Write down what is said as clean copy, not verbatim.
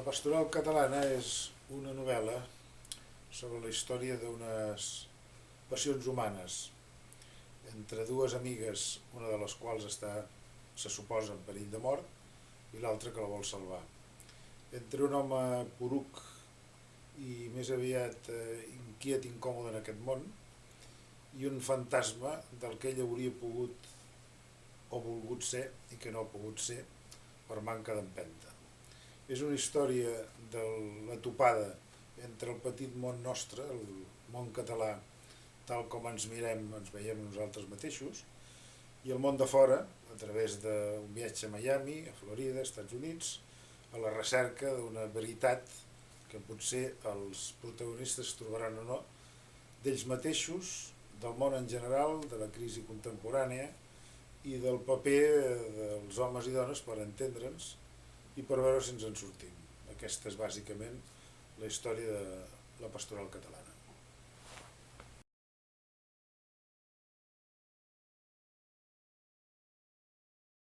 Pastoral catalana és una novel·la sobre la història d'unes passions humanes entre dues amigues, una de les quals se suposa en perill de mort i l'altra que la vol salvar. Entre un home poruc i més aviat inquiet i incòmode en aquest món i un fantasma del que ell hauria pogut o volgut ser i que no ha pogut ser per manca d'empenta. És una història de la topada entre el petit món nostre, el món català, tal com ens mirem, ens veiem nosaltres mateixos, i el món de fora, a través d'un viatge a Miami, a Florida, als Estats Units, a la recerca d'una veritat que potser els protagonistes trobaran o no, d'ells mateixos, del món en general, de la crisi contemporània i del paper dels homes i dones per entendre'ns i per veure si ens en sortim. Aquesta és bàsicament la història de la pastoral catalana.